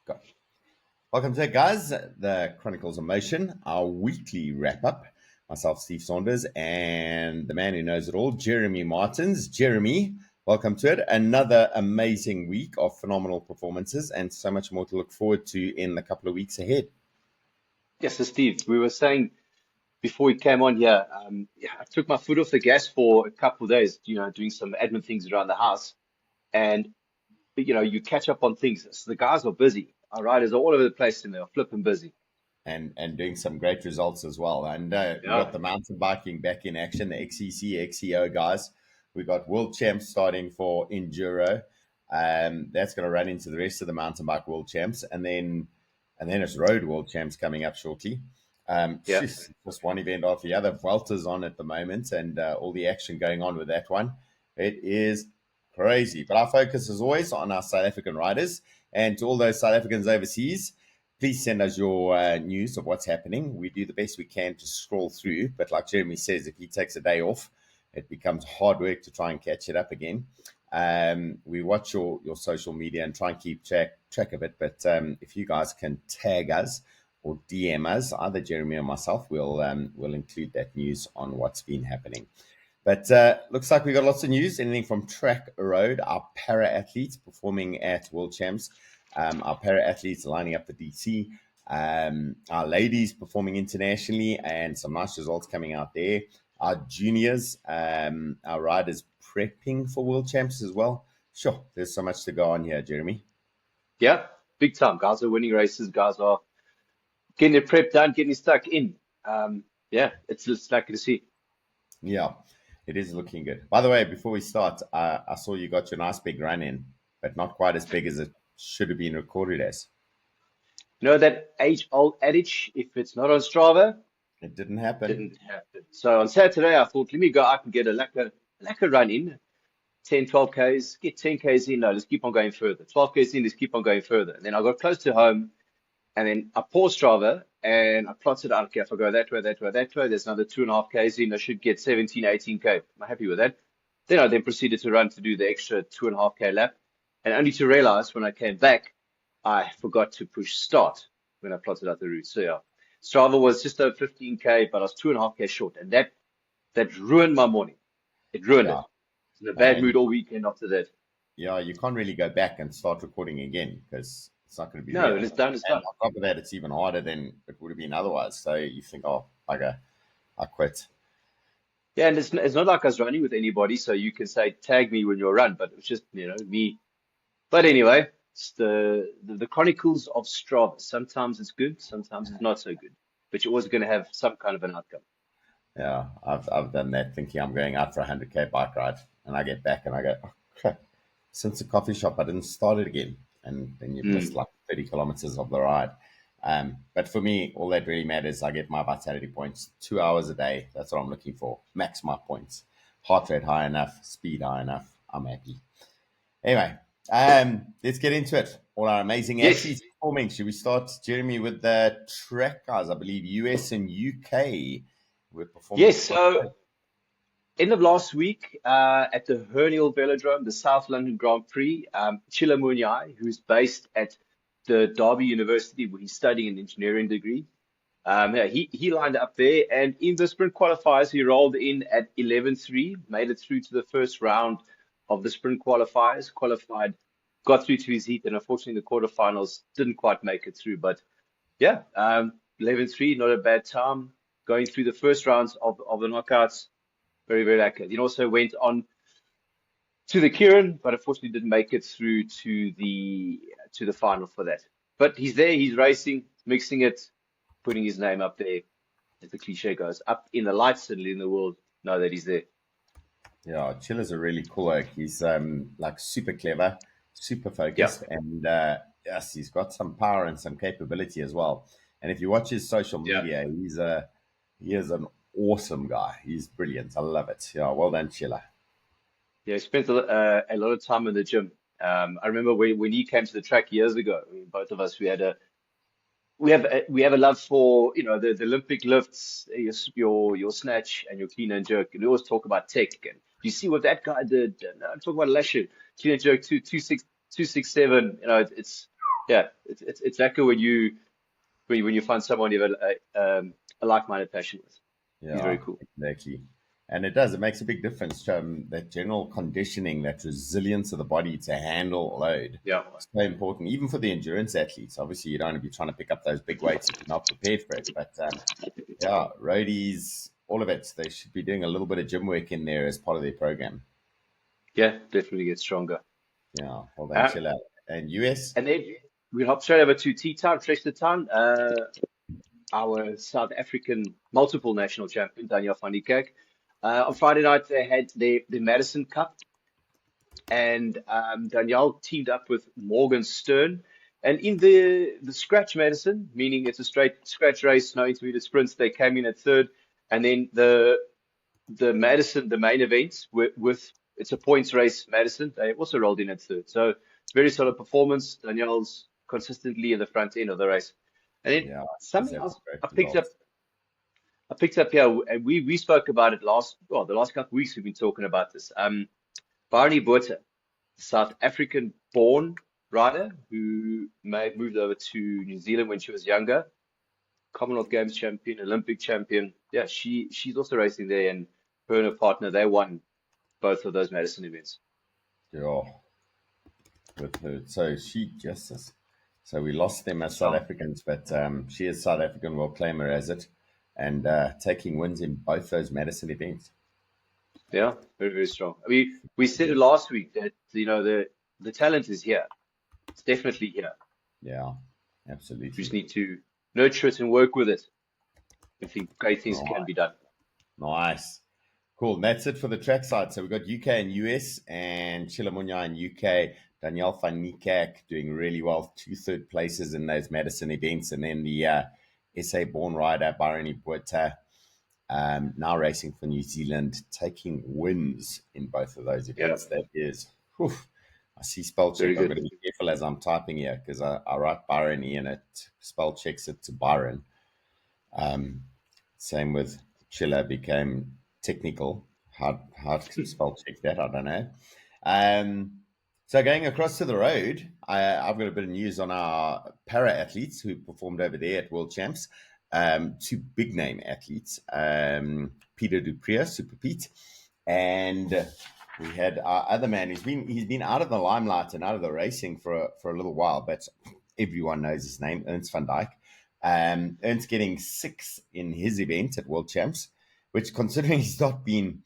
Go. Welcome to it, guys. The Chronicles of Motion, our weekly wrap-up. Myself, Steve Saunders, and the man who knows it all, Jeremy Martins. Jeremy, welcome to it. Another amazing week of phenomenal performances and so much more to look forward to in the couple of weeks ahead. Yes, so Steve, we were saying before we came on here, I took my foot off the gas for a couple of days, doing some admin things around the house. And, you catch up on things. So the guys are busy. Our riders are all over the place and they're flipping busy. And doing some great results as well. And we've got the mountain biking back in action, the XCC, XCO guys. We got world champs starting for enduro. That's going to run into the rest of the mountain bike world champs, and then it's road world champs coming up shortly. Just one event after the other. Vuelta's on at the moment, and all the action going on with that one. It is crazy. But our focus is always on our South African riders, and to all those South Africans overseas, please send us your news of what's happening. We do the best we can to scroll through, but like Jeremy says, if he takes a day off, it becomes hard work to try and catch it up again. We watch your social media and try and keep track of it, but if you guys can tag us or DM us, either Jeremy or myself, we'll include that news on what's been happening. But looks like we got lots of news, anything from track road, our para-athletes performing at World Champs, our para-athletes lining up the DC, our ladies performing internationally, and some nice results coming out there. Our juniors, our riders prepping for World Champs as well. Sure, there's so much to go on here, Jeremy. Yeah, big time. Guys are winning races. Guys are getting their prep done, getting stuck in. It's just lucky to see. Yeah, it is looking good. By the way, before we start, I saw you got your nice big run in, but not quite as big as it should have been recorded as. You know that age-old adage, if it's not on Strava, it didn't happen. So on Saturday, I thought, let me go out and get a lekker run in, 10, 12 Ks, get 10 Ks in. No, let's keep on going further. 12 Ks in, let's keep on going further. And then I got close to home, and then I paused Strava, and I plotted out, okay, if I go that way, there's another 2.5 Ks in. I should get 17, 18 K. I'm happy with that. Then I proceeded to run to do the extra 2.5 K lap. And only to realize when I came back, I forgot to push start when I plotted out the route. So yeah, Strava was just over 15K, but I was 2.5 K short. And that ruined my morning. It ruined it. I was in a bad mood all weekend after that. Yeah, you can't really go back and start recording again because it's not going to be No, it's done. On top of that, it's even harder than it would have been otherwise. So you think, oh, I quit. Yeah, and it's not like I was running with anybody, so you can say tag me when you run, but it was just me. But anyway, it's the chronicles of Strava. Sometimes it's good, sometimes it's not so good, but you're always going to have some kind of an outcome. Yeah, I've done that thinking I'm going out for a 100K bike ride, and I get back and I go, oh, crap, since the coffee shop I didn't start it again, and then you missed like 30 kilometers of the ride. But for me, all that really matters, I get my vitality points, 2 hours a day. That's what I'm looking for. Max my points. Heart rate high enough, speed high enough. I'm happy. Anyway, let's get into it. All our amazing athletes performing. Should we start, Jeremy, with the track guys? I believe US and UK were performing. Yes, so end of last week at the Hern Velodrome, the South London Grand Prix, Tshila Munyai, who's based at the Derby University, where he's studying an engineering degree. He lined up there, and in the sprint qualifiers, he rolled in at 11.3, made it through to the first round of the sprint qualifiers, got through to his heat, and unfortunately the quarterfinals didn't quite make it through. But yeah, 11.3, not a bad time. Going through the first rounds of the knockouts, very, very accurate. He also went on to the Kieran, but unfortunately didn't make it through to the final for that. But he's there, he's racing, mixing it, putting his name up there, as the cliche goes, up in the lights, certainly in the world, know that he's there. Yeah, Tshila's a really cool oak. He's like super clever, super focused, and yes, he's got some power and some capability as well. And if you watch his social media, he is an awesome guy. He's brilliant. I love it. Yeah, well done, Tshila. Yeah, he spent a lot of time in the gym. I remember when he came to the track years ago. I mean, both of us, we have a love for the Olympic lifts, your snatch and your clean and jerk. And we always talk about tech. And you see what that guy did. And talk about Lasher, clean and jerk 267. It's Yeah, it's lekker when you find someone you have a like-minded passion with. He's Yeah, very cool. exactly. And it makes a big difference to that general conditioning, that resilience of the body to handle load. Yeah. It's so important, even for the endurance athletes. Obviously, you don't want to be trying to pick up those big weights if you're not prepared for it. But yeah, roadies, all of it, they should be doing a little bit of gym work in there as part of their program. Yeah, definitely get stronger. Yeah, well done, Tshila. And US? And then we hop straight over to T-Town, Town, our South African multiple national champion, Danielle van Niekerk. On Friday night, they had the Madison Cup, and Danielle teamed up with Morgan Stern. And in the scratch Madison, meaning it's a straight scratch race, no intermediate sprints, they came in at third. And then the Madison, the main event with it's a points race, Madison, they also rolled in at third. So very solid performance. Danielle's consistently in the front end of the race. And then Yeah, something else I picked up here, and we spoke about it the last couple of weeks we've been talking about this. Byrony Botha, South African born rider who may have moved over to New Zealand when she was younger. Commonwealth Games champion, Olympic champion. Yeah, she's also racing there, and her and her partner, they won both of those Madison events. Yeah, with her. So we lost them as South Africans, but she is South African. We'll claim her as it, and taking wins in both those Madison events. Yeah, very, very strong. I mean, we said it last week that the talent is here. It's definitely here. Yeah, absolutely. You just need to nurture it and work with it. I think great things can be done. Nice. Cool. And that's it for the track side. So we've got UK and US, and Tshila Munyai in UK, Danielle van Niekerk doing really well, 2 third places in those Madison events. And then the SA born rider, Byrony Botha, now racing for New Zealand, taking wins in both of those events. Yeah. That is, whew, I see spell check. I've got to be careful as I'm typing here because I write Byrony and it spell checks it to Byron. Same with Tshila, became technical. Hard to spell check that, I don't know. So going across to the road, I've got a bit of news on our para athletes who performed over there at World Champs. 2 big name athletes, Pieter Du Preez, Super Pete, and we had our other man he's been out of the limelight and out of the racing for a little while, but everyone knows his name, Ernst Van Dijk. Ernst getting 6th in his event at World Champs, which, considering he's not been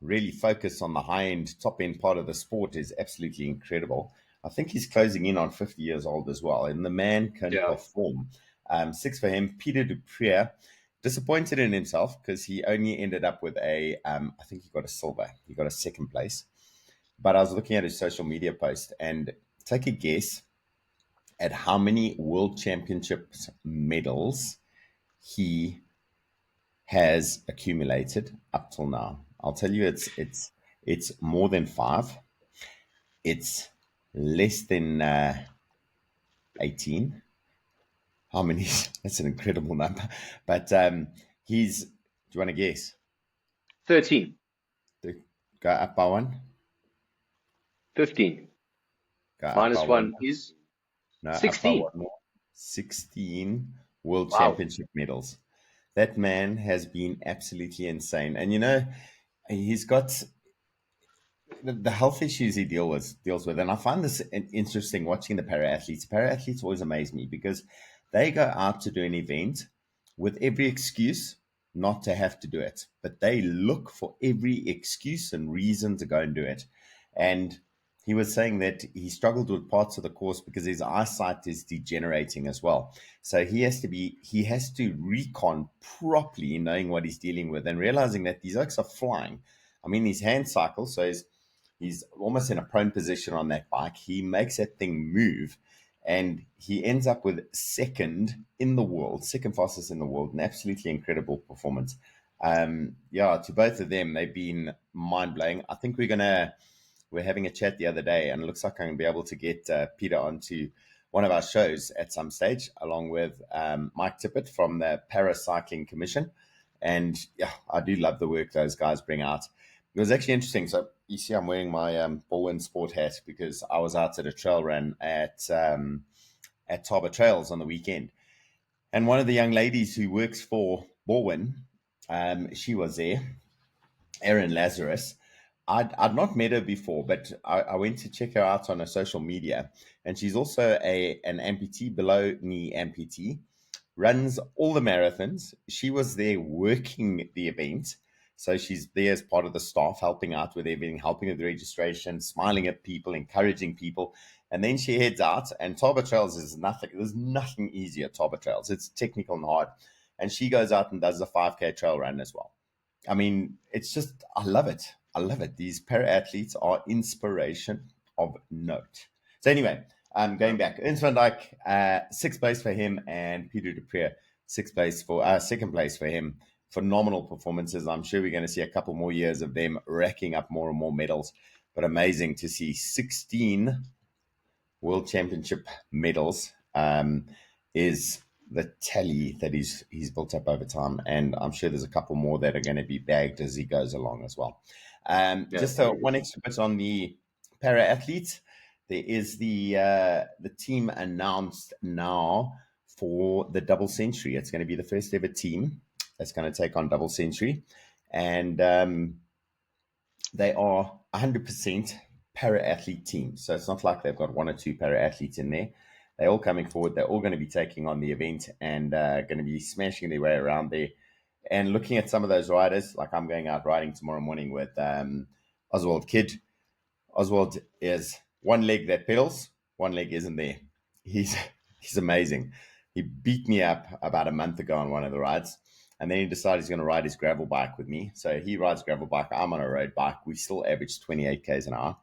really focused on the high-end, top-end part of the sport, is absolutely incredible. I think he's closing in on 50 years old as well, and the man can perform. 6 for him. Pieter Du Preez, disappointed in himself because he only ended up with I think he got a silver. He got a 2nd place. But I was looking at his social media post, and take a guess at how many World Championships medals he has accumulated up till now. I'll tell you, it's more than 5. It's less than 18. How many? That's an incredible number. But do you want to guess? 13. Go up by 1. 15. Minus 1 is 16. 16 World Championship medals. That man has been absolutely insane. And, he's got the health issues he deals with. And I find this interesting watching the para-athletes. Para-athletes always amaze me because they go out to do an event with every excuse not to have to do it. But they look for every excuse and reason to go and do it. And he was saying that he struggled with parts of the course because his eyesight is degenerating as well. So he has to recon properly, knowing what he's dealing with and realizing that these oaks are flying. I mean, his hand cycle, so he's almost in a prone position on that bike. He makes that thing move, and he ends up with 2nd in the world, 2nd fastest in the world, an absolutely incredible performance. To both of them, they've been mind-blowing. I think we're having a chat the other day, and it looks like I'm going to be able to get Peter onto one of our shows at some stage, along with Mike Tippett from the Paracycling Commission. And I do love the work those guys bring out. It was actually interesting. So you see I'm wearing my Baldwin Sport hat because I was out at a trail run at at Taba Trails on the weekend. And one of the young ladies who works for Borwin, she was there, Erin Lazarus. I'd not met her before, but I went to check her out on her social media. And she's also an amputee, below knee amputee, runs all the marathons. She was there working the event. So she's there as part of the staff, helping out with everything, helping with registration, smiling at people, encouraging people. And then she heads out, and Taba Trails is nothing. There's nothing easy at Taba Trails. It's technical and hard. And she goes out and does the 5K trail run as well. I mean, it's just, I love it. I love it. These para-athletes are inspiration of note. So anyway, going back, Ernst Van Dijk, sixth place for him, and Pieter Du Preez, second place for him. Phenomenal performances. I'm sure we're going to see a couple more years of them racking up more and more medals, but amazing to see 16 World Championship medals is the tally that he's built up over time. And I'm sure there's a couple more that are going to be bagged as he goes along as well. Just one extra bit on the para-athletes. There is the team announced now for the double century. It's going to be the first ever team that's going to take on double century. And they are 100% para-athlete teams. So it's not like they've got one or two para-athletes in there. They're all coming forward. They're all going to be taking on the event and going to be smashing their way around there. And looking at some of those riders, like I'm going out riding tomorrow morning with Oswald Kidd. Oswald is one leg that pedals, one leg isn't there. He's amazing. He beat me up about a month ago on one of the rides. And then he decided he's going to ride his gravel bike with me. So he rides gravel bike. I'm on a road bike. We still average 28 Ks an hour.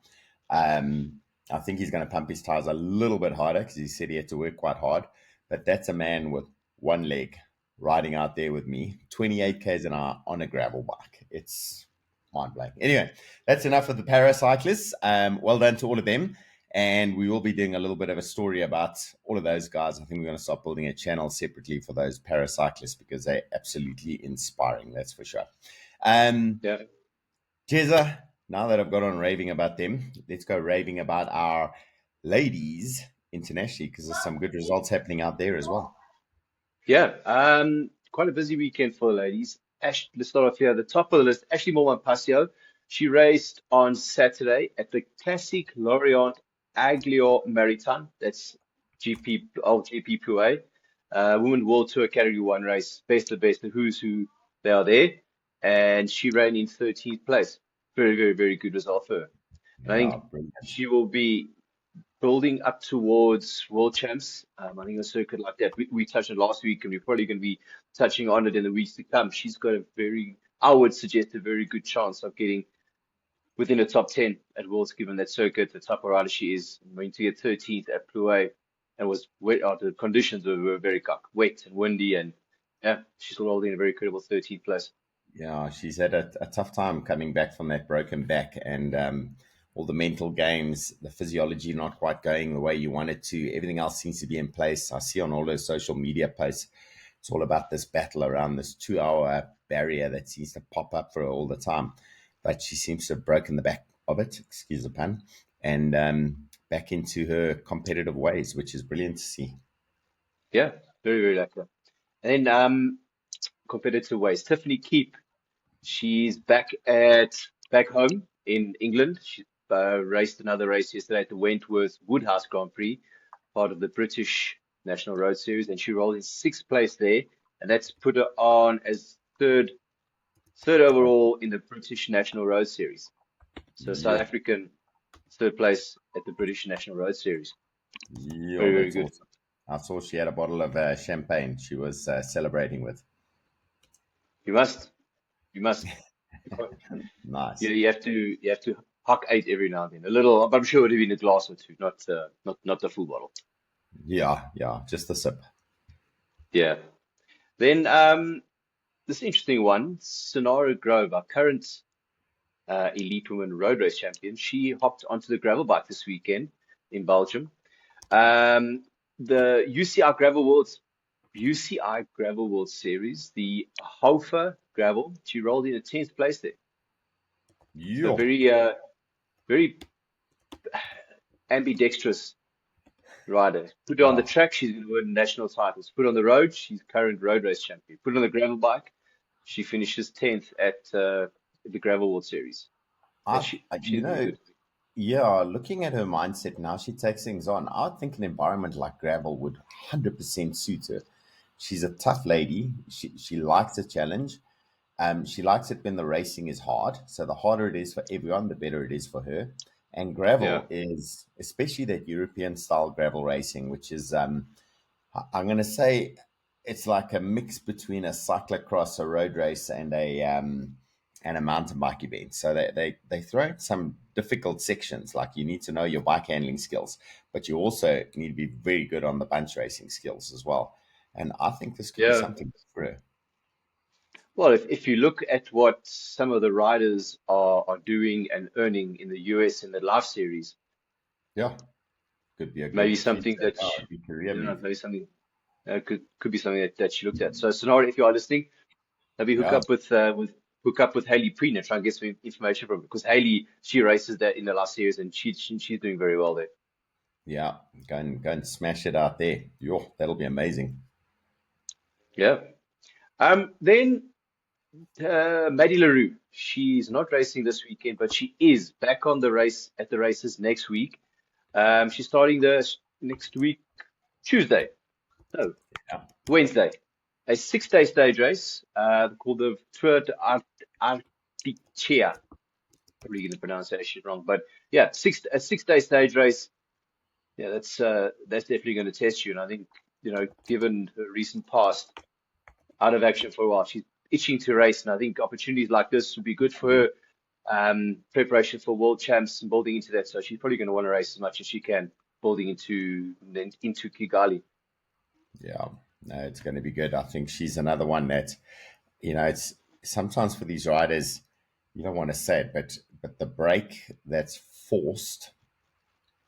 I think he's going to pump his tires a little bit harder because he said he had to work quite hard. But that's a man with one leg riding out there with me, 28 Ks an hour on a gravel bike. It's mind-blowing. Anyway, that's enough of the paracyclists. Well done to all of them. And we will be doing a little bit of a story about all of those guys. I think we're going to start building a channel separately for those paracyclists because they're absolutely inspiring, that's for sure. Jezza, now that I've got on raving about them, let's go raving about our ladies internationally because there's some good results happening out there as well. Yeah, quite a busy weekend for the ladies. Let's start off here. The top of the list, Ashleigh Moolman-Pasio. She raced on Saturday at the Classic Lorient Aglio Maritain. That's GP Pouet. Women World Tour Category 1 race. Best of the best, the who's who, they are there. And she ran in 13th place. Very, very, very good result for her. And I think she will be building up towards world champs. I think a circuit like that, we touched on last week, and we're probably going to be touching on it in the weeks to come. She's got I would suggest a very good chance of getting within the top 10 at Worlds, given that circuit, the type of rider she is. Going to get 13th at Plouay, and was wet. The conditions were very wet and windy, and yeah, she's holding a very credible 13th place. Yeah, she's had a tough time coming back from that broken back, and all the mental games, the physiology not quite going the way you want it to. Everything else seems to be in place. I see on all those social media posts, it's all about this battle around this 2-hour barrier that seems to pop up for her all the time. But she seems to have broken the back of it, excuse the pun, and back into her competitive ways, which is brilliant to see. Yeah, very, very lucky. And then competitive ways, Tiffany Keep. She's back home in England. She raced another race yesterday at the Wentworth Woodhouse Grand Prix, part of the British National Road Series, and she rolled in 6th place there, and that's put her on as third overall in the British National Road Series. So South African 3rd place at the British National Road Series. Yeah, very, very good. Awesome. I saw she had a bottle of champagne she was celebrating with. You must. Nice. Yeah, you have to huck 8 every now and then. A little, but I'm sure it would have been a glass or two, not the full bottle. Yeah, just a sip. Yeah. Then this interesting one, Sonara Grove, our current elite women road race champion, she hopped onto the gravel bike this weekend in Belgium. The UCI Gravel World Series, the Hofer Gravel, she rolled in 10th place there. So very ambidextrous rider. Put her on the track, she's going to win national titles. Put her on the road, she's current road race champion. Put her on the gravel bike, she finishes 10th at the Gravel World Series. She's really good. Yeah, looking at her mindset now, she takes things on. I think an environment like gravel would 100% suit her. She's a tough lady. She likes a challenge. She likes it when the racing is hard. So the harder it is for everyone, the better it is for her. And Yeah. gravel is, especially that European style gravel racing, which is, I'm going to say, it's like a mix between a cyclocross, a road race, and a mountain bike event. So they throw in some difficult sections, like you need to know your bike handling skills, but you also need to be very good on the bunch racing skills as well. And I think this could be Yeah. something for her. Well, if you look at what some of the riders are doing and earning in the US in the Life Series, Yeah, could be a maybe good something future, that be career move. maybe something could be something that she looked at. So Sonora, if you are listening, maybe Yeah, hook up with Haley Preen and try and get some information from her, because Haley, she races that in the Life Series and she's doing very well there. yeah, go and smash it out there. Yo, that'll be amazing. Yeah. Then Maddie Le Roux, she's not racing this weekend, but she is back on the races next week. She's starting next week, Tuesday. No, Yeah, Wednesday. A 6-day stage race, called the Tour de Artichea. Probably getting the pronunciation wrong, but yeah, a 6-day stage race. Yeah, that's definitely going to test you. And I think, given her recent past out of action for a while, she's itching to race. And I think opportunities like this would be good for her. Preparation for world champs and building into that. So she's probably going to want to race as much as she can, building into Kigali. yeah. No, it's going to be good. I think she's another one that, it's sometimes for these riders, you don't want to say it, but the break that's forced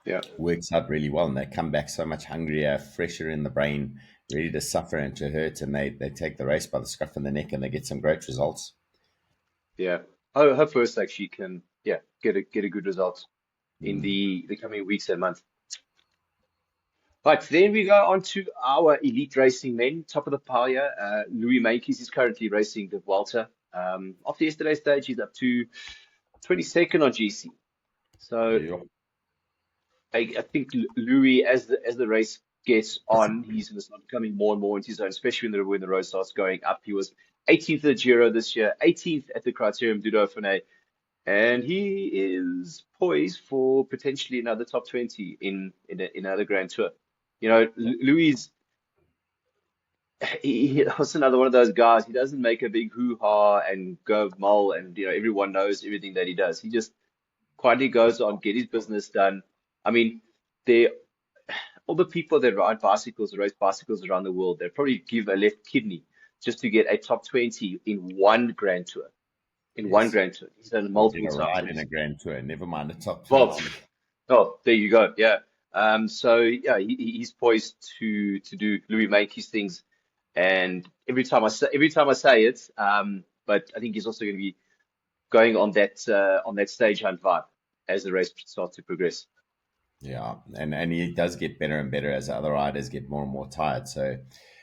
Yeah. works out really well, and they come back so much hungrier, fresher in the brain, ready to suffer and to hurt, and they take the race by the scruff of the neck, and they get some great results. Yeah. Her first like she can, get a good result in Mm. the coming weeks and months. Right, then we go on to our elite racing men, top of the pile here. Louis Meintjes is currently racing the Vuelta. After yesterday's stage, he's up to 22nd on GC. So Yeah. I think Louis, as the race gets on, he's going to start coming more and more into his own, especially when the road starts going up. He was 18th at the Giro this year, 18th at the Criterium du Dauphiné, and he is poised for potentially another top 20 in another Grand Tour. Louis, he was another one of those guys. He doesn't make a big hoo-ha and go mull, and everyone knows everything that he does. He just quietly goes on, get his business done. I mean, there all the people that ride bicycles, race bicycles around the world, they probably give a left kidney just to get a top 20 in one Grand Tour. In one Yes. Grand Tour, he's done it Or get multiple a times. ride in a Grand Tour, never mind a top Well, 20. oh, there you go. Yeah. So yeah, he's poised to do Louis Meintjes things, and every time I say it, but I think he's also going to be going on that stage hunt vibe as the race starts to progress. Yeah, and he does get better and better as the other riders get more and more tired. So,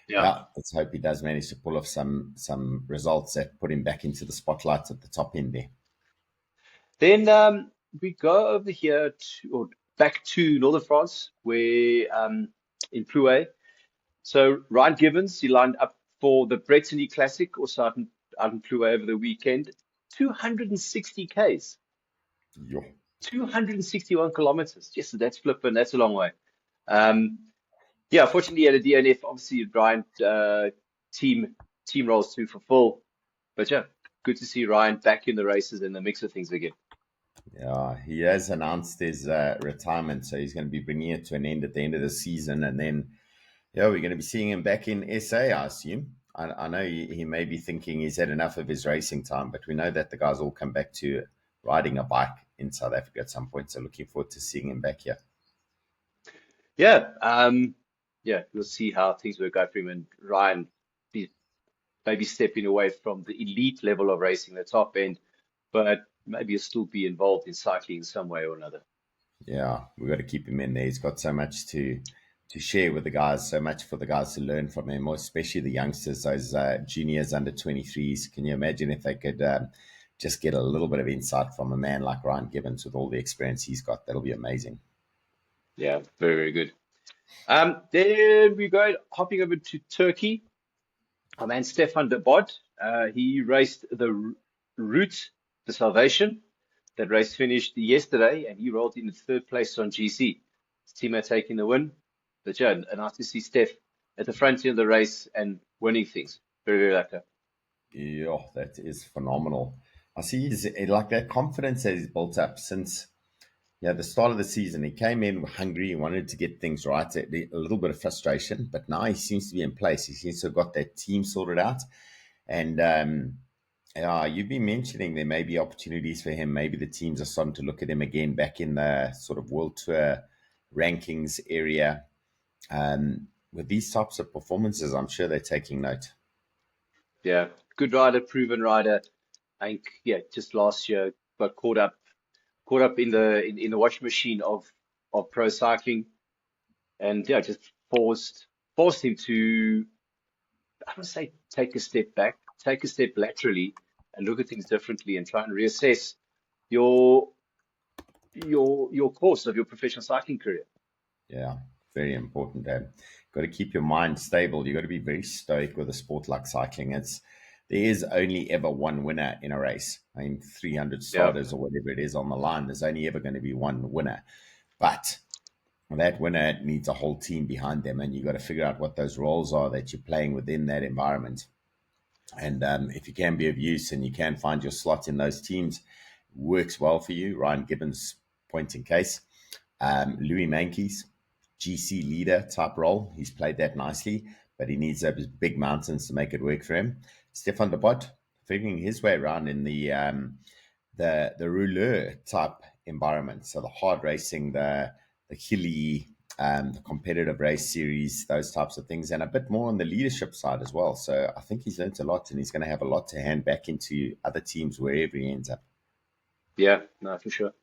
Yeah. yeah, let's hope he does manage to pull off some results that put him back into the spotlight at the top end there. Then we go over here or back to Northern France, where in Plouay. So Ryan Gibbons, he lined up for the Brittany Classic, also out in Plouay over the weekend. 260 Ks, Yo. 261 kilometers. Yes, that's flipping. That's a long way. Um, yeah, fortunately, at a DNF, obviously, Ryan team roles to fulfill. But yeah, good to see Ryan back in the races and the mix of things again. Yeah, he has announced his retirement, so he's going to be bringing it to an end at the end of the season, and then yeah, we're going to be seeing him back in SA, I assume. I know he may be thinking he's had enough of his racing time, but we know that the guys all come back to riding a bike in South Africa at some point. So looking forward to seeing him back here. Yeah, we'll see how things work out for him and Ryan be maybe stepping away from the elite level of racing, the top end, but maybe he'll still be involved in cycling in some way or another. Yeah, we've got to keep him in there. He's got so much to share with the guys, so much for the guys to learn from him, especially the youngsters, those juniors under 23s. Can you imagine if they could just get a little bit of insight from a man like Ryan Gibbons with all the experience he's got? That'll be amazing. Yeah, very, very good. Then we go hopping over to Turkey. Our man Stefan de Bod, he raced the Route to Salvation. That race finished yesterday, and he rolled in third place on GC. His teammate taking the win. But yeah, nice to see Steph at the front end of the race and winning things. Very, very lucky. Yeah, that is phenomenal. I see he's like that confidence that he's built up since the start of the season. He came in hungry, he wanted to get things right, a little bit of frustration, but now he seems to be in place. He seems to have got that team sorted out. And you've been mentioning there may be opportunities for him. Maybe the teams are starting to look at him again back in the sort of World Tour rankings area. With these types of performances, I'm sure they're taking note. Yeah, good rider, proven rider. I think, yeah, just last year got caught up in the washing machine of pro cycling, and yeah, just forced him to, I don't say take a step back, take a step laterally, and look at things differently, and try and reassess your course of your professional cycling career. Yeah, very important. Got to keep your mind stable. You've got to be very stoic with a sport like cycling. There is only ever one winner in a race. I mean, 300 starters or whatever it is on the line. There's only ever going to be one winner. But that winner needs a whole team behind them, and you've got to figure out what those roles are that you're playing within that environment. And if you can be of use and you can find your slot in those teams, works well for you. Ryan Gibbons, point in case. Louis Mankey's GC leader type role. He's played that nicely, but he needs those big mountains to make it work for him. Stefan de Bod figuring his way around in the rouleur type environment. So the hard racing, the hilly, the competitive race series, those types of things, and a bit more on the leadership side as well. So I think he's learned a lot, and he's going to have a lot to hand back into other teams wherever he ends up. Yeah, no, for sure.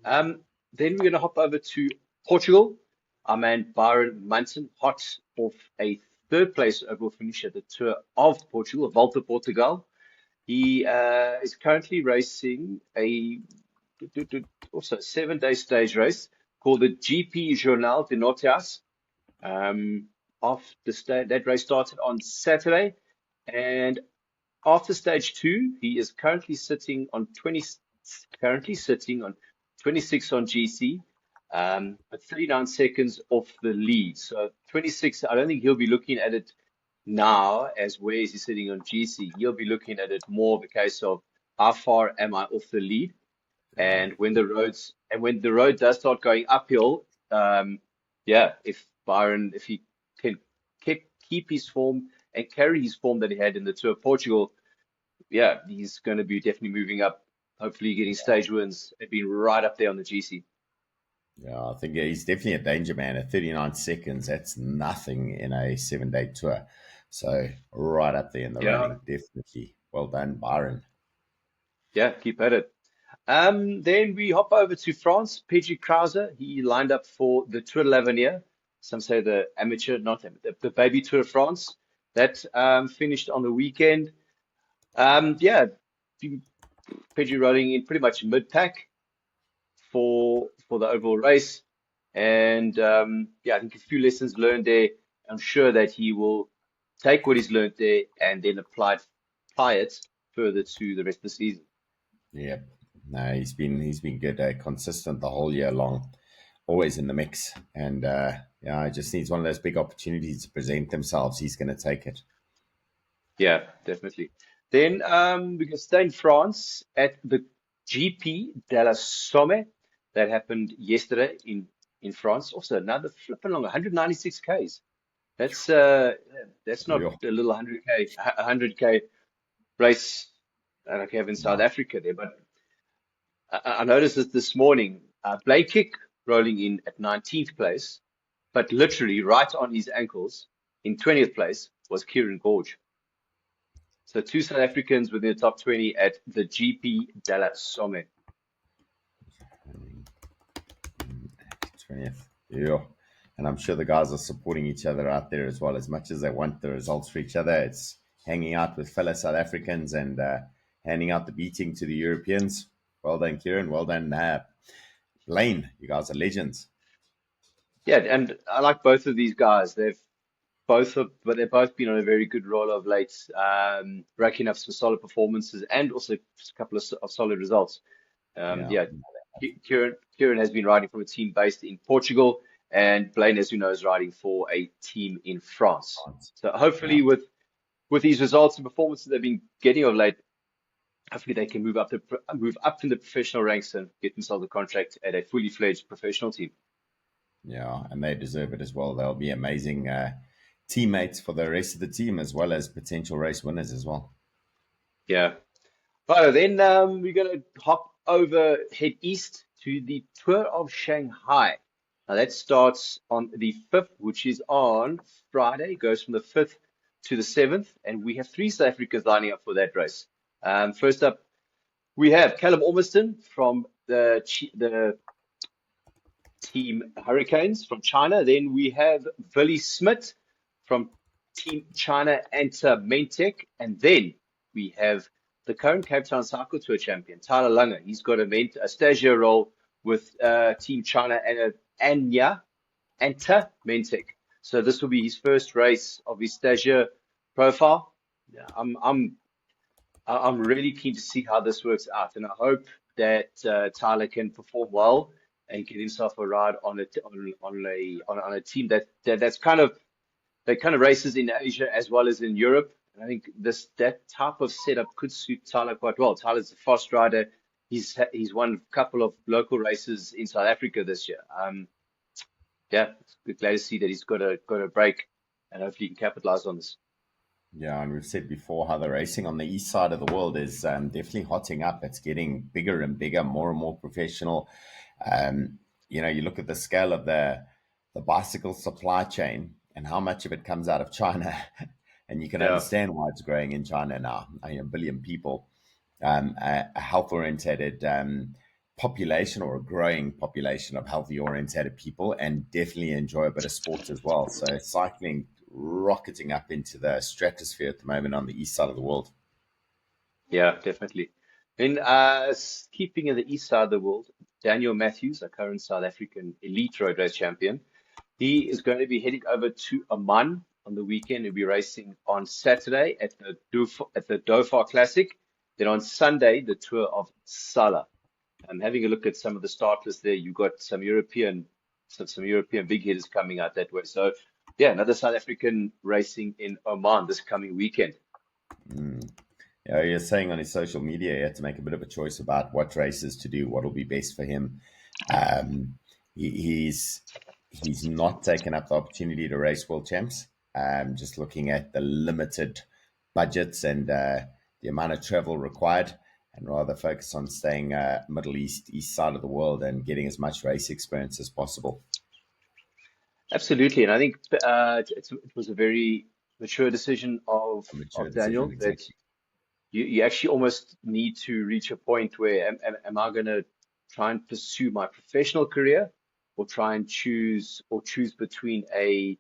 Then we're going to hop over to Portugal. Our man Byron Munson, hot off a third place overall finish at the Tour of Portugal, Volta Portugal. He is currently racing also a 7-day stage race called the GP Jornal de Notias. That race started on Saturday, and after stage 2, he is currently sitting on 26 on GC, but 39 seconds off the lead. So 26, I don't think he'll be looking at it now as where is he sitting on GC. He'll be looking at it more of a case of how far am I off the lead? And when the road does start going uphill, if he can keep his form and carry his form that he had in the Tour of Portugal, yeah, he's going to be definitely moving up, hopefully getting stage wins and being right up there on the GC. Yeah, I think he's definitely a danger man. At 39 seconds, that's nothing in a 7-day tour. So right up there in the running, definitely. Well done, Byron. Yeah, keep at it. Then we hop over to France. PG Krauser, he lined up for the Tour de l'Avenir. Some say the amateur, not the baby Tour of France. That finished on the weekend. PG rolling in pretty much mid-pack for the overall race. And I think a few lessons learned there. I'm sure that he will take what he's learned there and then apply it further to the rest of the season. Yeah, no, he's been good, consistent the whole year long, always in the mix. And it just needs one of those big opportunities to present themselves. He's going to take it. Yeah, definitely. Then we can stay in France at the GP de la Somme. That happened yesterday in France. Also, another flipping long 196 Ks. That's not a little 100K race like I have in South Africa there. But I noticed this morning. Blake rolling in at 19th place, but literally right on his ankles in 20th place was Kieran Gorge. So 2 South Africans within the top 20 at the GP de la Somme. 20th. Yeah. And I'm sure the guys are supporting each other out there as well. As much as they want the results for each other, it's hanging out with fellow South Africans and handing out the beating to the Europeans. Well done, Kieran. Well done, Blaine. You guys are legends. Yeah, and I like both of these guys. But they've both been on a very good roll of late, racking up some solid performances and also a couple of solid results. Yeah. Yeah, Kieran has been riding for a team based in Portugal, and Blaine, as you know, is riding for a team in France. So hopefully, Yeah. with these results and performances they've been getting of late, hopefully they can move up in the professional ranks and get themselves a contract at a fully fledged professional team. Yeah, and they deserve it as well. They'll be amazing teammates for the rest of the team as well as potential race winners as well. Yeah. Right, then we're going to head east to the Tour of Shanghai. Now that starts on the 5th, which is on Friday. It goes from the 5th to the 7th, and we have 3 South Africans lining up for that race. First up, we have Callum Ormiston from the Team Hurricanes from China. Then we have Willie Smith from Team China Anta Mentec. And then we have the current Cape Town Cycle Tour champion, Tyler Lange. He's got a stagiaire role with Team China and Anta Mentec. So this will be his first race of his stagiaire profile. Yeah, I'm really keen to see how this works out, and I hope that Tyler can perform well and get himself a ride on a team that's kind of races in Asia as well as in Europe. And I think that type of setup could suit Tyler quite well. Tyler's a fast rider. He's won a couple of local races in South Africa this year. Yeah, it's glad to see that he's got a break, and hopefully he can capitalize on this. Yeah, and we've said before how the racing on the east side of the world is definitely hotting up. It's getting bigger and bigger, more and more professional. You look at the scale of the bicycle supply chain and how much of it comes out of China, and you can understand why it's growing in China now. I mean, 1 billion people, a health-oriented population or a growing population of healthy-oriented people, and definitely enjoy a bit of sport as well. So cycling rocketing up into the stratosphere at the moment on the east side of the world. Yeah, definitely. In keeping in the east side of the world, Daniel Matthews, a current South African elite road race champion, he is going to be heading over to Oman on the weekend. He'll be racing on Saturday at the Dhofar Classic. Then on Sunday, the Tour of Salah. I'm having a look at some of the start lists there. You've got some European big hitters coming out that way. So yeah, another South African racing in Oman this coming weekend. Yeah, he was saying on his social media he had to make a bit of a choice about what races to do, what will be best for him. He's not taken up the opportunity to race world champs. Just looking at the limited budgets and the amount of travel required, and rather focus on staying Middle East side of the world and getting as much race experience as possible. Absolutely, and I think it was a very mature decision of Daniel that you actually almost need to reach a point where am I going to try and pursue my professional career or try and choose between a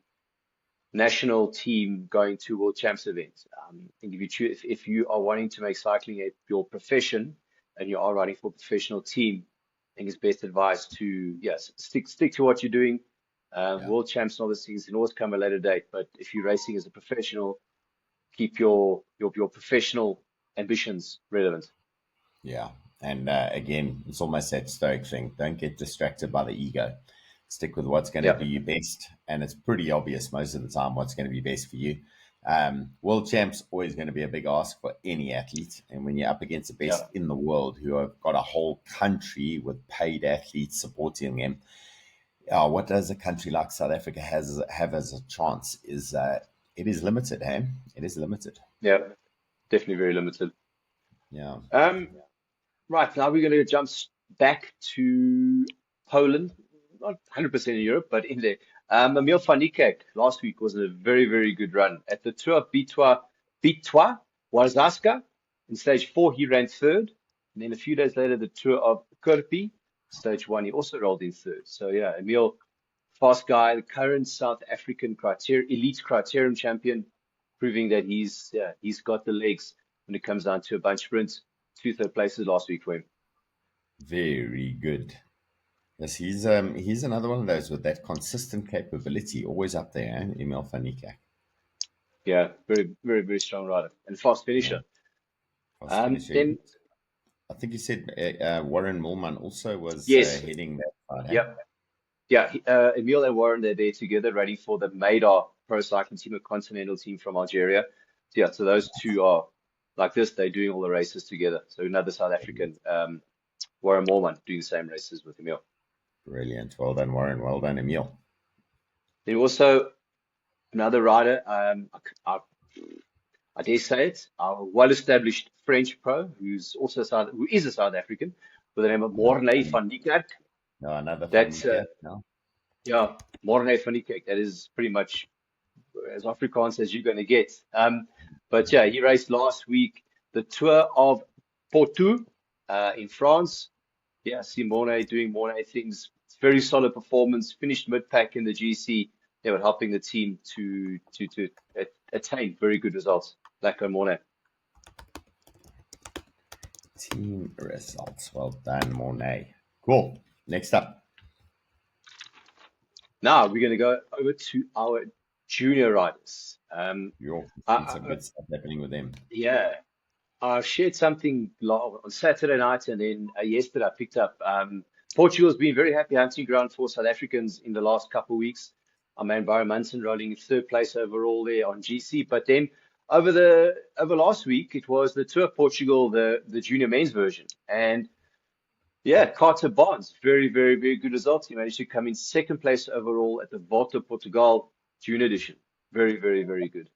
national team going to World Champs events. I think if you are wanting to make cycling your profession and you are riding for a professional team, I think it's best advised to stick to what you're doing. World Champs and all these things can always come at a later date, but if you're racing as a professional, keep your professional ambitions relevant. Yeah, and again, it's almost that stoic thing. Don't get distracted by the ego. Stick with what's going to do you best, and it's pretty obvious most of the time what's going to be best for you. World champs always going to be a big ask for any athlete, and when you're up against the best in the world who have got a whole country with paid athletes supporting them, what does a country like South Africa have as a chance is it is limited, hey? It is limited. Yeah, definitely very limited. Yeah. Right, now we're going to jump back to Poland. Not 100% in Europe, but in there. Emil van Niekerk last week was a very, very good run. At the Tour of Bitwa Warzaska, in stage 4, he ran third. And then a few days later, the Tour of Kirpi, stage 1, he also rolled in third. So yeah, Emil Fast guy, the current South African elite criterium champion, proving that he's got the legs when it comes down to a bunch sprints. 2 third places last week for him. Very good. Yes, he's another one of those with that consistent capability, always up there, Emil Van Dijk. Yeah, very, very, very strong rider and fast finisher. Yeah. Fast finisher. Then I think you said Warren Moolman also was heading that side. Yep. Yeah, Emil and Warren, they're there together, ready for the Maida Pro Cycling Team, a continental team from Algeria. So, yeah, so those two are like this. They're doing all the races together. So another South African, Warren Moolman, doing the same races with Emil. Brilliant. Well done, Warren. Well done, Emil. Then also another rider, I dare say it, our well-established French pro, who is a South African, with the name of Mornay van Niekerk. No, another Van Niekerk. No. Yeah, Mornay van Niekerk. That is pretty much as Afrikaans as you're going to get. But yeah, he raced last week the Tour of Poitou in France. Yeah, see Mornay doing Mornay things. It's very solid performance. Finished mid-pack in the GC. They were helping the team to attain very good results. Black on Mornay. Team results. Well done, Mornay. Cool. Next up. Now we're going to go over to our junior riders. Some good stuff happening with them. Yeah. I shared something on Saturday night, and then yesterday I picked up. Portugal's been very happy hunting ground for South Africans in the last couple of weeks. Our man Byron Munson rolling in 3rd place overall there on GC. But then over last week, it was the Tour of Portugal, the junior men's version. And yeah, Carter Barnes, very, very, very good results. He managed to come in 2nd place overall at the Volta Portugal Junior Edition. Very, very, very good.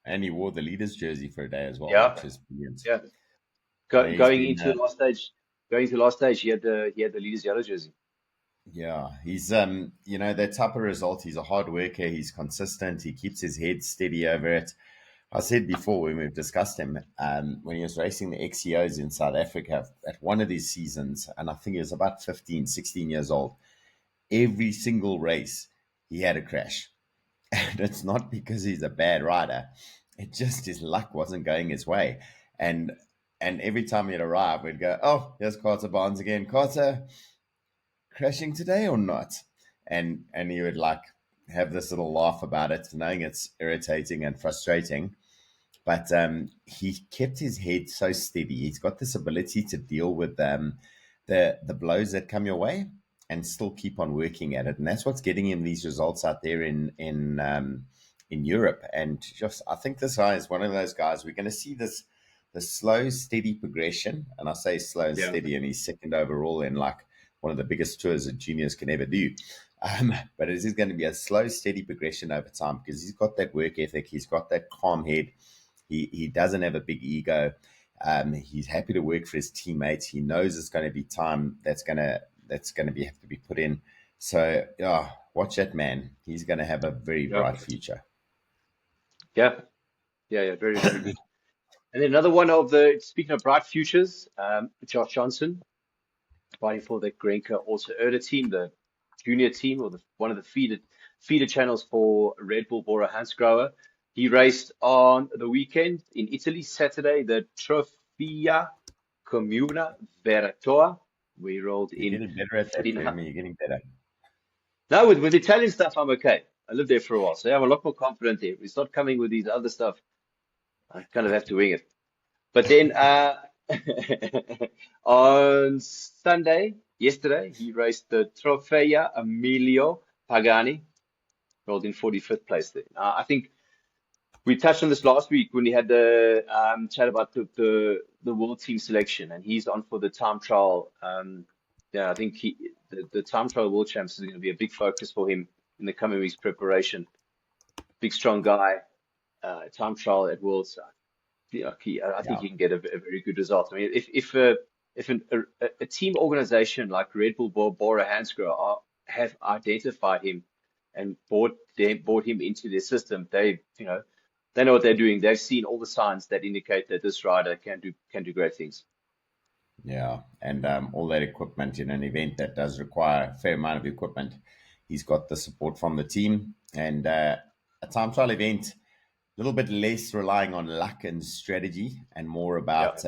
And he wore the leader's jersey for a day as well, which is brilliant. Yeah. Going into the last stage, he had the leader's yellow jersey. Yeah, he's that type of result. He's a hard worker. He's consistent. He keeps his head steady over it. I said before when we've discussed him, when he was racing the XCOs in South Africa at one of these seasons, and I think he was about 15, 16 years old, every single race he had a crash. And it's not because he's a bad rider. It just his luck wasn't going his way. And every time he'd arrive, we'd go, oh, here's Carter Barnes again. Carter, crashing today or not? And he would have this little laugh about it, knowing it's irritating and frustrating. But he kept his head so steady. He's got this ability to deal with the blows that come your way and still keep on working at it. And that's what's getting him these results out there in Europe. And just, I think this guy is one of those guys. We're going to see the slow, steady progression. And I say slow and steady, and he's 2nd overall in one of the biggest tours that juniors can ever do. But it is going to be a slow, steady progression over time because he's got that work ethic. He's got that calm head. He doesn't have a big ego. He's happy to work for his teammates. He knows it's going to be time that's going to have to be put in. So, watch that man. He's going to have a very bright future. Yeah, very, very good. And then another one speaking of bright futures, Josh Johnson, fighting for the Grenke also Erda team, the junior team, or one of the feeder channels for Red Bull Bora Hansgrohe. He raced on the weekend in Italy, Saturday, the Trofia Comuna Veratoa. We rolled in. You're getting better at that, You're getting better. No, with Italian stuff, I'm okay. I lived there for a while, so I'm a lot more confident there. It's not coming with these other stuff. I kind of have to wing it. But then on Sunday, yesterday, he raced the Trofea Emilio Pagani, rolled in 45th place there. I think we touched on this last week when we had the chat about the world team selection, and he's on for the time trial. I think the time trial world champs is going to be a big focus for him in the coming weeks' preparation. Big, strong guy, time trial at Worlds. I think he can get a very good result. I mean, if a team organization like Red Bull Bora Hansgrohe have identified him and brought him into their system, they know what they're doing. They've seen all the signs that indicate that this rider can do great things. Yeah, and all that equipment in an event that does require a fair amount of equipment He's got the support from the team, and a time trial event, a little bit less relying on luck and strategy, and more about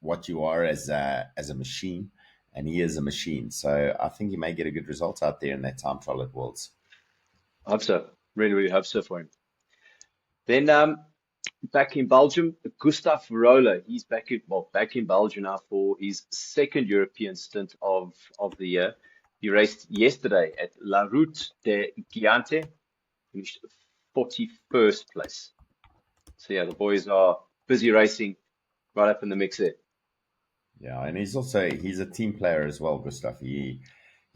what you are as a machine. And he is a machine, so I think he may get a good result out there in that time trial at Worlds. I hope so. Really, really hope so for him. Then back in Belgium, Gustav Roller. He's back in Belgium now for his second European stint of the year. He raced yesterday at La Route de Giante, finished 41st place. So yeah, the boys are busy racing, right up in the mix there. Yeah, and he's a team player as well, Gustav. He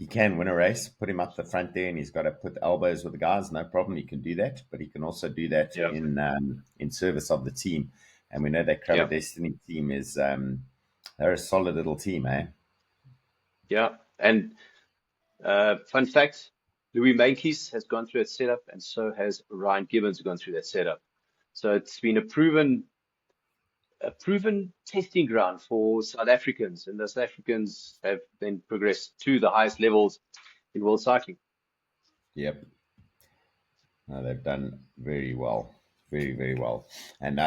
can win a race, put him up the front there, and he's got to put elbows with the guys. No problem, he can do that. But he can also do that in service of the team. And we know that Crowd Destiny team is they're a solid little team, eh? Yeah, and fun fact: Louis Meintjes has gone through that setup, and so has Ryan Gibbons gone through that setup. So it's been a proven testing ground for South Africans, and the South Africans have then progressed to the highest levels in world cycling. Yep. No, they've done very well. Very, very well. And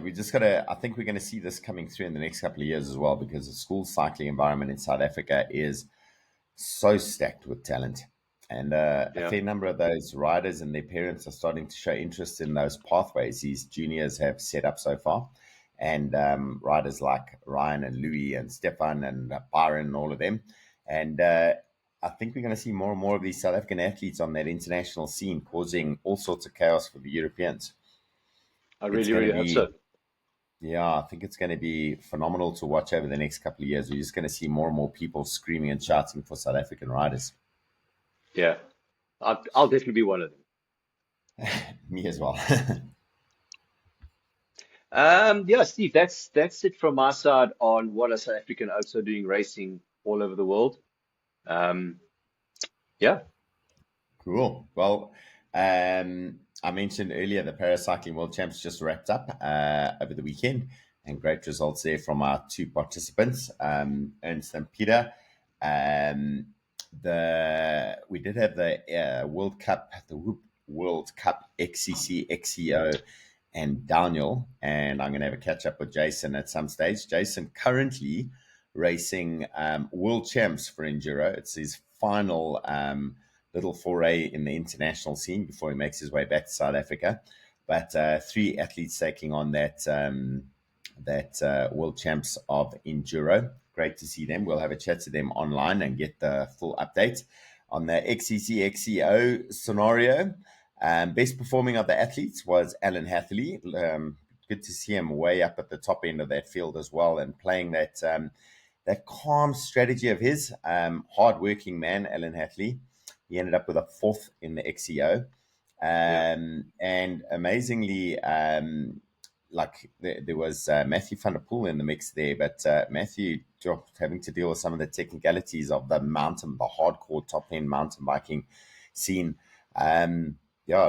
we just I think we're going to see this coming through in the next couple of years as well, because the school cycling environment in South Africa is so stacked with talent. And a fair number of those riders and their parents are starting to show interest in those pathways these juniors have set up so far. And riders like Ryan and Louis and Stefan and Byron and all of them. And I think we're going to see more and more of these South African athletes on that international scene, causing all sorts of chaos for the Europeans. I really hope so. Yeah, I think it's going to be phenomenal to watch over the next couple of years. We're just going to see more and more people screaming and shouting for South African riders. Yeah, I'll definitely be one of them. Me as well. Steve, that's it from my side on what are South African also doing racing all over the world. Cool. Well, I mentioned earlier the Paracycling World Champs just wrapped up over the weekend, and great results there from our two participants, Ernst and Peter. We did have the World Cup, the World Cup XCC, XCO, and Danielle, and I'm going to have a catch up with Jason at some stage. Jason currently racing World Champs for Enduro. It's his final little foray in the international scene before he makes his way back to South Africa. But three athletes taking on that World Champs of Enduro. Great to see them. We'll have a chat to them online and get the full update on the XCC XCO scenario. Best performing of the athletes was Alan Hathley. Good to see him way up at the top end of that field as well, and playing that calm strategy of his. Hard-working man, Alan Hathley. He ended up with a fourth in the XCO. And amazingly, there was Matthew van der Poel in the mix there, but Matthew having to deal with some of the technicalities of the hardcore top-end mountain biking scene. A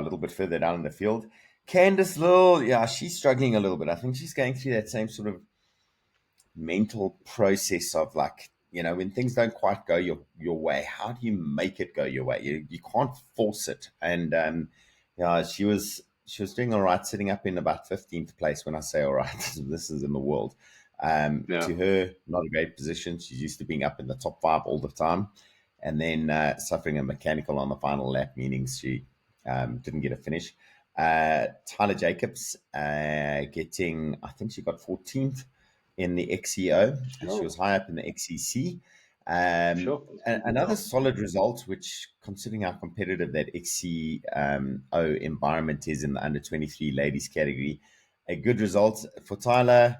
little bit further down in the field. Candice Lill, she's struggling a little bit. I think she's going through that same sort of mental process of when things don't quite go your way, how do you make it go your way? You can't force it. And she was doing all right, sitting up in about 15th place. When I say all right, this is in the world. To her, not a great position. She's used to being up in the top 5 all the time, and then suffering a mechanical on the final lap, meaning she didn't get a finish. Tyler Jacobs getting, I think she got 14th in the XCO, and she was high up in the XCC. Another solid result, which, considering how competitive that XCO environment is in the under 23 ladies category, a good result for Tyler.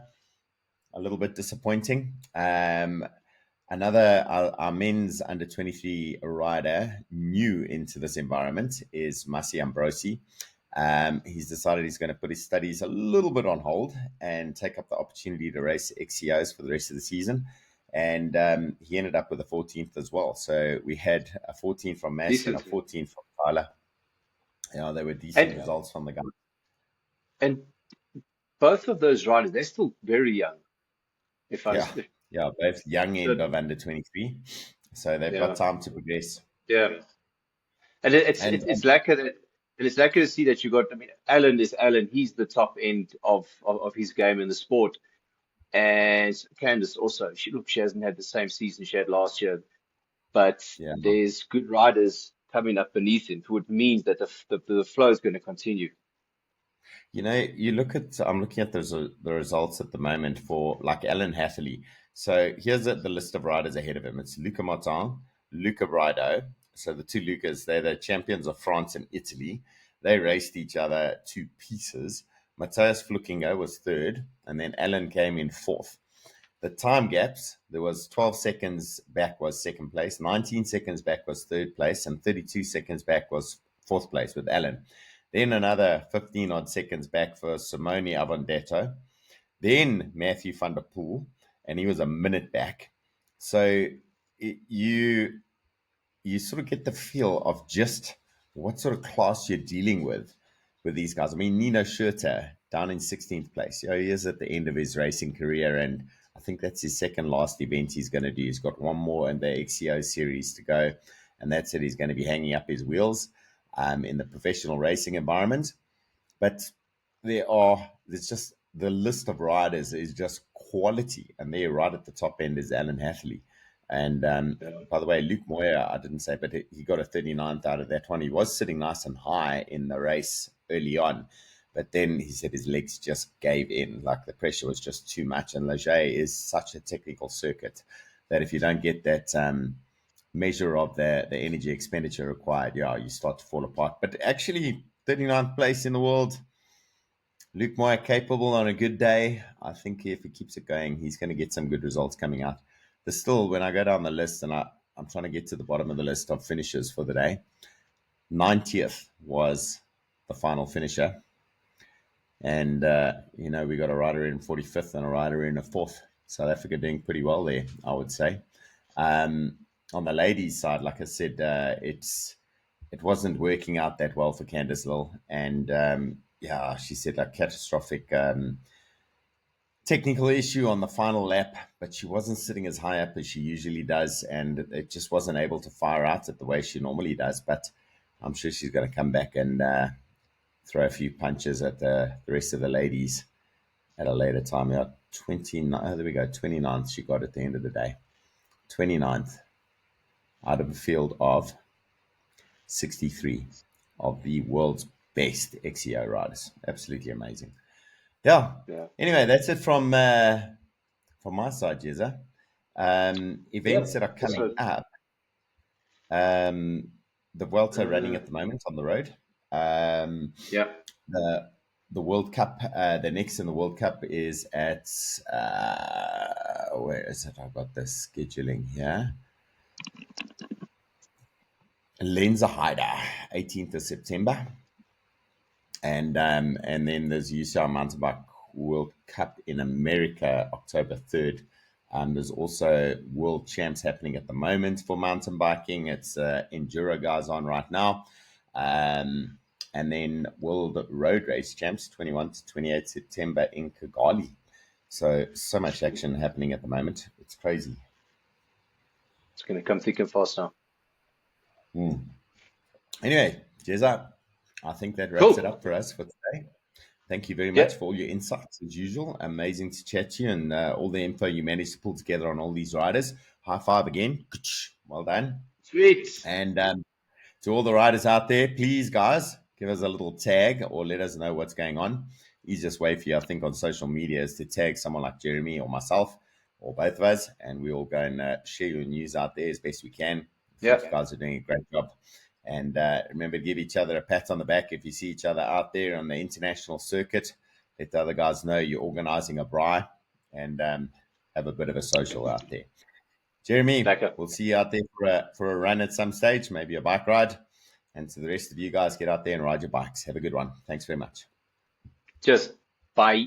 A little bit disappointing. Another, our men's under 23 rider new into this environment is Masi Ambrosi. He's decided he's going to put his studies a little bit on hold and take up the opportunity to race XCOs for the rest of the season. And he ended up with a 14th as well. So we had a 14th from Masi and a 14th from Tyler. They were decent results from the guys. And both of those riders, they're still very young. Both young end of under 23. So they've got time to progress. Yeah. And it's And, it's it's lekker that, and it's lekker to see that you got. I mean, Alan is Alan. He's the top end of his game in the sport. And Candice also. She hasn't had the same season she had last year, but yeah. there's good riders coming up beneath him, which means that the flow is going to continue. You look at, I'm looking at the results at the moment for like Alan Hatherley. So here's the list of riders ahead of him. It's Luca Martin, Luca Brido. So the two Lucas, they're the champions of France and Italy. They raced each other to pieces. Matthias Flukinger was third, and then Alan came in fourth. The time gaps, there was 12 seconds back was second place, 19 seconds back was third place, and 32 seconds back was fourth place with Alan. Then another 15 odd seconds back for Simone Avondetto. Then Matthew van der Poel, and he was a minute back. So you sort of get the feel of just what sort of class you're dealing with these guys. I mean, Nino Schurter down in 16th place. He is at the end of his racing career, and I think that's his second last event he's going to do. He's got one more in the XCO series to go, and that's it. He's going to be hanging up his wheels in the professional racing environment. But there's just the list of riders is just quality, and there right at the top end is Alan Hatherley. And by the way, Luke Moyer, I didn't say, but he got a 39th out of that one. He was sitting nice and high in the race early on, but then he said his legs just gave in. Like the pressure was just too much. And Leger is such a technical circuit that if you don't get that measure of the energy expenditure required, you start to fall apart. But actually, 39th place in the world, Luke Moyer capable on a good day. I think if he keeps it going, he's going to get some good results coming out. There's still, when I go down the list, and I'm trying to get to the bottom of the list of finishers for the day, 90th was the final finisher. And, we got a rider in 45th and a rider in a 4th. South Africa doing pretty well there, I would say. On the ladies' side, like I said, it wasn't working out that well for Candice Lill. And, she said a catastrophic technical issue on the final lap, but she wasn't sitting as high up as she usually does, and it just wasn't able to fire out it the way she normally does. But I'm sure she's going to come back and throw a few punches at the rest of the ladies at a later time. Yeah, 29. There we go. 29th she got at the end of the day. 29th out of a field of 63 of the world's best XCO riders. Absolutely amazing. Yeah. Anyway, that's it from my side, Jezza. Events that are coming up. The Vuelta running at the moment on the road. The World Cup, the next in the World Cup is at where is it? I've got the scheduling here. Lenzerheide, 18th of September. And then there's UCI Mountain Bike World Cup in America, October 3rd. There's also World Champs happening at the moment for mountain biking. It's Enduro guys on right now. And then World Road Race Champs, 21 to 28 September in Kigali. So much action happening at the moment. It's crazy. It's going to come thick and fast now. Anyway, Jezza, I think that wraps it up for us for today. Thank you very much for all your insights, as usual. Amazing to chat to you, and all the info you managed to pull together on all these riders. High five again. Well done. Sweet. And to all the riders out there, please, guys, give us a little tag or let us know what's going on. Easiest way for you, I think, on social media is to tag someone like Jeremy or myself or both of us, and we all go and share your news out there as best we can. You guys are doing a great job. And remember to give each other a pat on the back if you see each other out there on the international circuit. Let the other guys know you're organizing a braai and have a bit of a social out there. Jeremy, we'll see you out there for a run at some stage, maybe a bike ride. And to the rest of you guys, get out there and ride your bikes. Have a good one. Thanks very much. Cheers. Bye.